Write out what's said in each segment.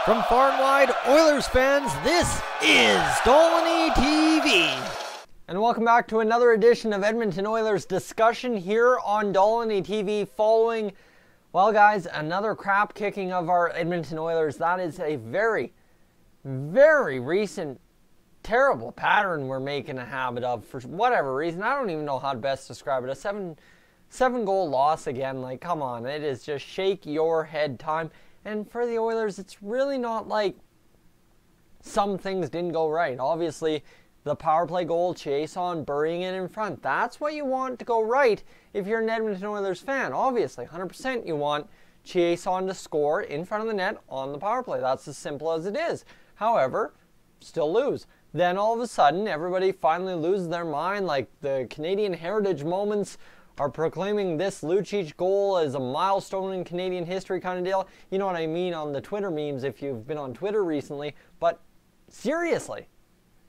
From far and wide, Oilers fans, this is Dolynny TV. And welcome back to another edition of Edmonton Oilers discussion here on Dolynny TV following, well guys, another crap kicking of our Edmonton Oilers. That is a very, very recent, terrible pattern we're making a habit of for whatever reason. I don't even know how to best describe it. A seven goal loss again. Like, come on. It is just shake your head time. And for the Oilers, it's really not like some things didn't go right. Obviously, the power play goal, chase on, burying it in front. That's what you want to go right if you're an Edmonton Oilers fan. Obviously, 100% you want chase on to score in front of the net on the power play. That's as simple as it is. However, still lose. Then all of a sudden, everybody finally loses their mind, like the Canadian Heritage moments are proclaiming this Lucic goal as a milestone in Canadian history kind of deal. You know what I mean on the Twitter memes if you've been on Twitter recently. But seriously,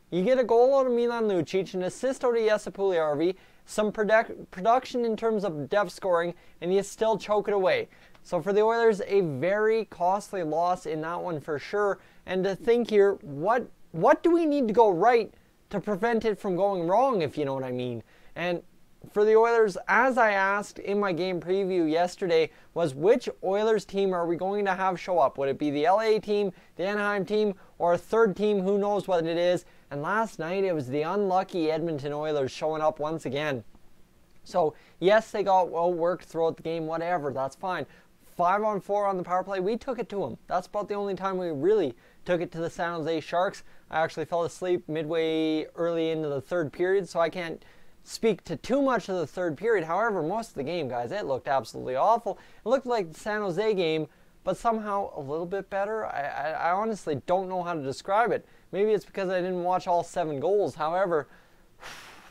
you get a goal out of Milan Lucic, an assist out of Jesse Puljujärvi, some production in terms of depth scoring, and you still choke it away. So for the Oilers, a very costly loss in that one for sure. And to think here, what do we need to go right to prevent it from going wrong, if you know what I mean? And for the Oilers, as I asked in my game preview yesterday, was which Oilers team are we going to have show up? Would it be the LA team, the Anaheim team, or a third team? Who knows what it is? And last night, it was the unlucky Edmonton Oilers showing up once again. So, yes, they got outworked throughout the game, whatever, that's fine. 5-on-4 on the power play, we took it to them. That's about the only time we really took it to the San Jose Sharks. I actually fell asleep midway early into the third period, so I can't speak to too much of the third period. However, most of the game, guys, it looked absolutely awful. It looked like the San Jose game, but somehow a little bit better. I honestly don't know how to describe it. Maybe it's because I didn't watch all 7 goals. However,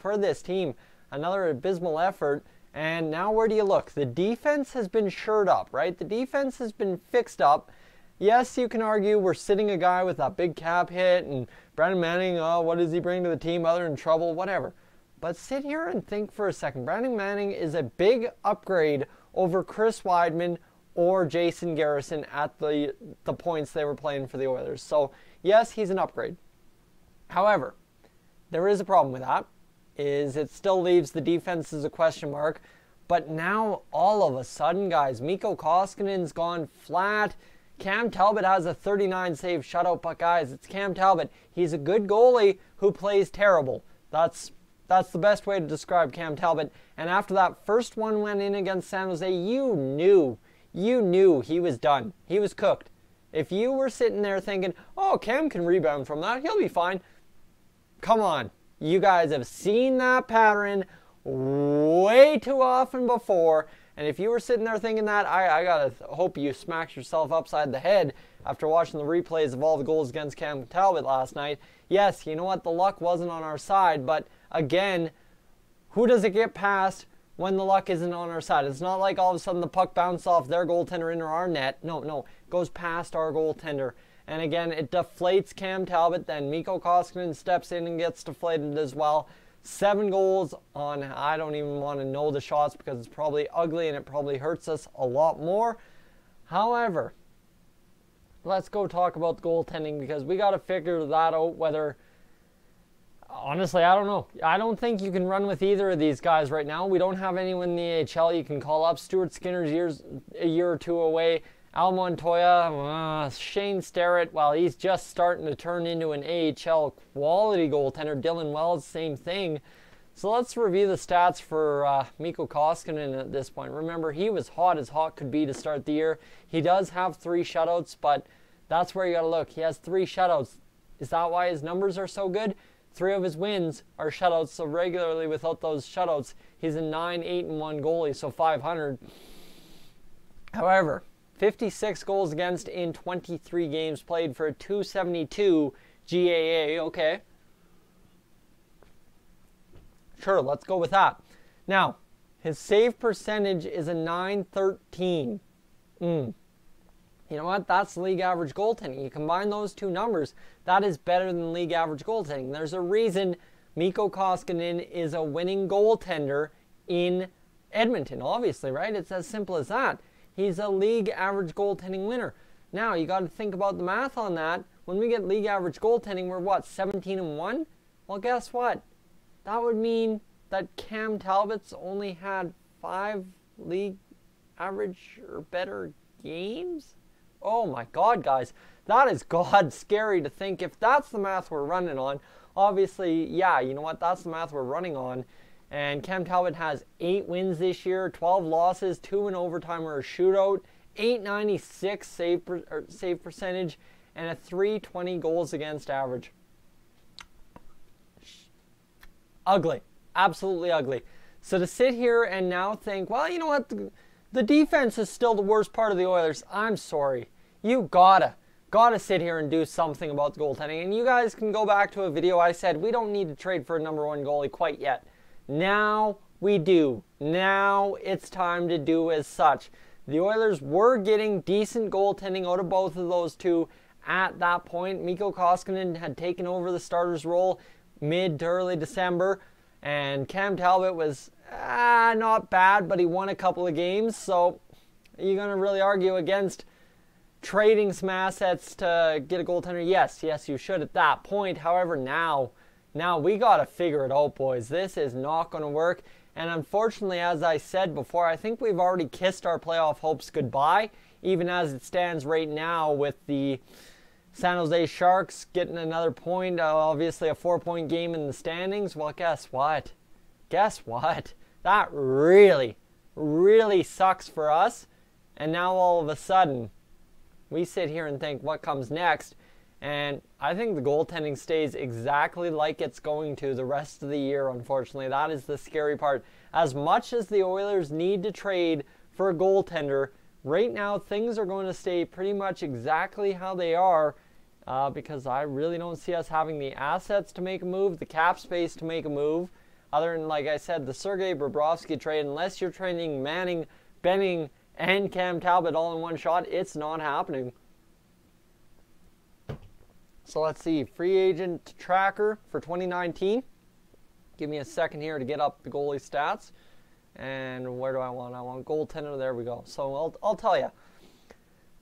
for this team, another abysmal effort. And now where do you look? The defense has been shored up, right? The defense has been fixed up. Yes, you can argue we're sitting a guy with that big cap hit and Brandon Manning, oh, what does he bring to the team other than trouble? Whatever. But sit here and think for a second. Brandon Manning is a big upgrade over Chris Weidman or Jason Garrison at the points they were playing for the Oilers. So, yes, he's an upgrade. However, there is a problem with that, is it still leaves the defense as a question mark. But now, all of a sudden, guys, Mikko Koskinen's gone flat. Cam Talbot has a 39 save shutout, but guys, it's Cam Talbot. He's a good goalie who plays terrible. That's the best way to describe Cam Talbot. And after that first one went in against San Jose, you knew he was done. He was cooked. If you were sitting there thinking, oh, Cam can rebound from that, he'll be fine. Come on. You guys have seen that pattern way too often before. And if you were sitting there thinking that, I gotta hope you smacked yourself upside the head after watching the replays of all the goals against Cam Talbot last night. Yes, you know what? The luck wasn't on our side, but again, who does it get past when the luck isn't on our side? It's not like all of a sudden the puck bounced off their goaltender into our net. No, it goes past our goaltender. And again, it deflates Cam Talbot. Then Mikko Koskinen steps in and gets deflated as well. 7 goals on, I don't even want to know the shots because it's probably ugly and it probably hurts us a lot more. However, let's go talk about the goaltending because we got to figure that out whether, honestly, I don't know. I don't think you can run with either of these guys right now. We don't have anyone in the AHL you can call up. Stuart Skinner's a year or two away. Al Montoya, Shane Starrett, well, he's just starting to turn into an AHL quality goaltender. Dylan Wells, same thing. So let's review the stats for Mikko Koskinen at this point. Remember, he was hot as hot could be to start the year. He does have 3 shutouts, but that's where you got to look. He has 3 shutouts. Is that why his numbers are so good? 3 of his wins are shutouts, so regularly without those shutouts, he's a 9-8-1 goalie, so 500. However, 56 goals against in 23 games played for a .272 GAA. Okay. Sure, let's go with that. Now, his save percentage is a .913. You know what? That's league average goaltending. You combine those 2 numbers, that is better than league average goaltending. There's a reason Mikko Koskinen is a winning goaltender in Edmonton, obviously, right? It's as simple as that. He's a league average goaltending winner. Now, you got to think about the math on that. When we get league average goaltending, we're what, 17-1? Well, guess what? That would mean that Cam Talbot's only had 5 league average or better games? Oh my God, guys. That is God scary to think. If that's the math we're running on, obviously, yeah, you know what? That's the math we're running on. And Cam Talbot has 8 wins this year, 12 losses, 2 in overtime or a shootout, 896 save percentage, and a 320 goals against average. Ugly. Absolutely ugly. So to sit here and now think, well, you know what? The defense is still the worst part of the Oilers. I'm sorry. You gotta sit here and do something about the goaltending. And you guys can go back to a video I said we don't need to trade for a #1 goalie quite yet. Now we do. Now it's time to do as such. The Oilers were getting decent goaltending out of both of those two at that point. Mikko Koskinen had taken over the starter's role mid to early December. And Cam Talbot was not bad, but he won a couple of games. So are you going to really argue against trading some assets to get a goaltender? Yes, you should at that point. However, now we got to figure it out, boys. This is not going to work. And unfortunately, as I said before, I think we've already kissed our playoff hopes goodbye, even as it stands right now with the San Jose Sharks getting another point, obviously a 4-point game in the standings. Well, guess what? That really, really sucks for us. And now all of a sudden, we sit here and think, what comes next? And I think the goaltending stays exactly like it's going to the rest of the year, unfortunately. That is the scary part. As much as the Oilers need to trade for a goaltender, right now things are going to stay pretty much exactly how they are because I really don't see us having the assets to make a move, the cap space to make a move. Other than, like I said, the Sergei Bobrovsky trade, unless you're trading Manning, Benning, and Cam Talbot all in one shot, it's not happening. So let's see, free agent tracker for 2019. Give me a second here to get up the goalie stats. And where do I want? I want goaltender. There we go. So I'll tell you.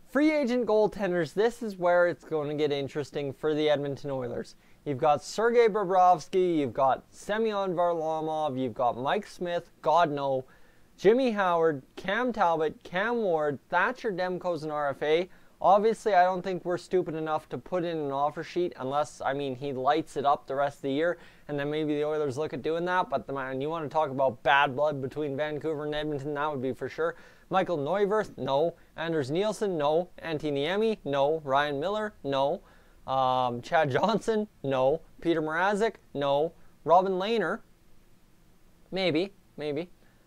Free agent goaltenders, this is where it's going to get interesting for the Edmonton Oilers. You've got Sergei Bobrovsky, you've got Semyon Varlamov, you've got Mike Smith, God no, Jimmy Howard, Cam Talbot, Cam Ward, Thatcher Demko's an RFA. Obviously, I don't think we're stupid enough to put in an offer sheet unless, I mean, he lights it up the rest of the year, and then maybe the Oilers look at doing that. But man, you want to talk about bad blood between Vancouver and Edmonton, that would be for sure. Michael Neuwirth, no. Anders Nielsen, no. Antti Niemi, no. Ryan Miller, no. Chad Johnson, no. Peter Mrazek, no. Robin Lehner, maybe.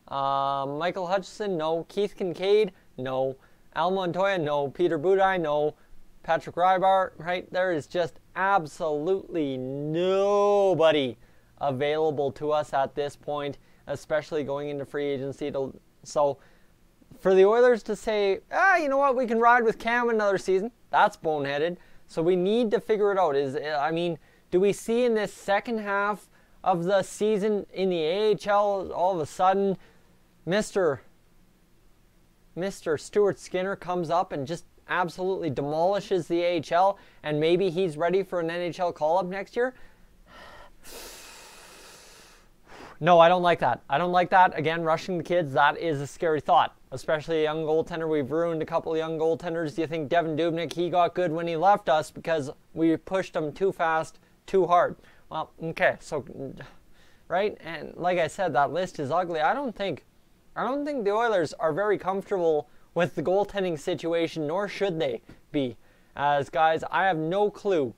Michael Hutchison, no. Keith Kincaid, no. Al Montoya, no. Peter Budaj, no. Patrick Rybar, right? There is just absolutely nobody available to us at this point, especially going into free agency. So for the Oilers to say, you know what, we can ride with Cam another season, that's boneheaded. So we need to figure it out. Do we see in this second half of the season in the AHL all of a sudden Mr. Stuart Skinner comes up and just absolutely demolishes the AHL, and maybe he's ready for an NHL call-up next year? No, I don't like that. Again, rushing the kids, that is a scary thought, especially a young goaltender. We've ruined a couple of young goaltenders. Do you think Devin Dubnyk, he got good when he left us because we pushed him too fast, too hard? Well, okay, so, right? And like I said, that list is ugly. I don't think the Oilers are very comfortable with the goaltending situation, nor should they be. As guys, I have no clue.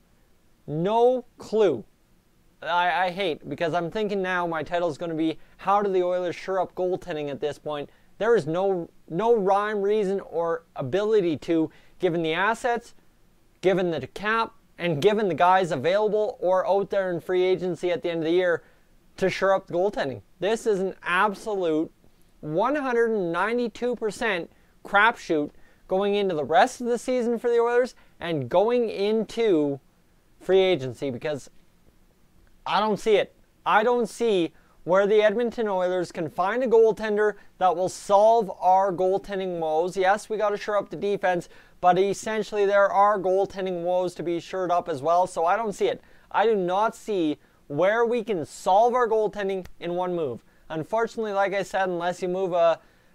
I hate, because I'm thinking now my title is going to be, how do the Oilers shore up goaltending at this point? There is no rhyme, reason, or ability to, given the assets, given the cap, and given the guys available or out there in free agency at the end of the year, to shore up the goaltending. This is an absolute 192% crapshoot going into the rest of the season for the Oilers and going into free agency, because I don't see it. I don't see where the Edmonton Oilers can find a goaltender that will solve our goaltending woes. Yes, we got to shore up the defense, but essentially there are goaltending woes to be shored up as well, so I don't see it. I do not see where we can solve our goaltending in one move. Unfortunately, like I said, unless you move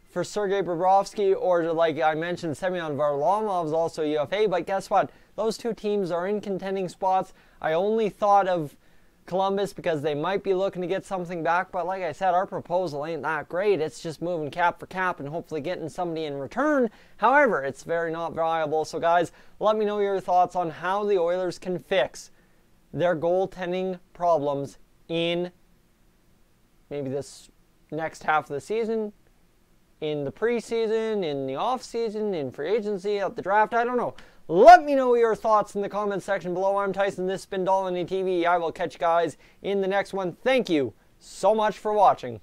for Sergei Bobrovsky or, like I mentioned, Semyon Varlamov's also UFA, but guess what? Those two teams are in contending spots. I only thought of Columbus because they might be looking to get something back, but like I said, our proposal ain't that great. It's just moving cap for cap and hopefully getting somebody in return. However, it's very not viable. So guys, let me know your thoughts on how the Oilers can fix their goaltending problems in maybe this next half of the season, in the preseason, in the offseason, in free agency, at the draft. I don't know. Let me know your thoughts in the comments section below. I'm Tyson. This has been Dolynny TV. I will catch you guys in the next one. Thank you so much for watching.